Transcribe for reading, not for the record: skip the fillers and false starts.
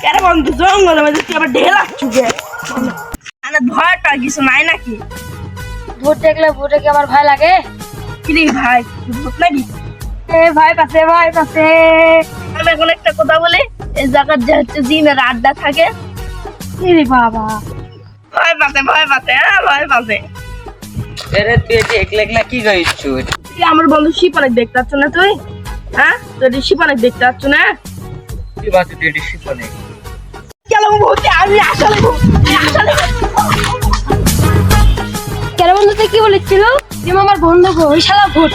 কেরে বন্ধু জঙ্গলের মধ্যে তুই আবার ঢেলা চুকে মানে ভয়টা কিছু নাই নাকি? ভূত দেখলে ভূতে কি আমার ভয় লাগে? কিরে ভাই ভূত নাকি? ভয় পাচ্ছে ভয় পাচ্ছে। আমি এখন একটা কথা বলি, এই জায়গার যে হচ্ছে জিনের আড্ডা থাকে। ইরে বাবা, ভয় পাচ্ছে ভয় পাচ্ছে ভয় পাচ্ছে। আরে তুই এটি একলা একলা কি গাইছু? তুই আমার বন্ধু শিপানেক দেখতে পাচ্ছ না তুই? হ্যাঁ তুই শিপানেক দেখতে পাচ্ছ না? কি বাত তুই এটি শিখনে? কেন ভূত? আমি আসলে ভূত, আমি আসলে কেন বন্ধু তুই কি বলেছিল? তুমি আমার বন্ধু গো, ওই শালা ভূত।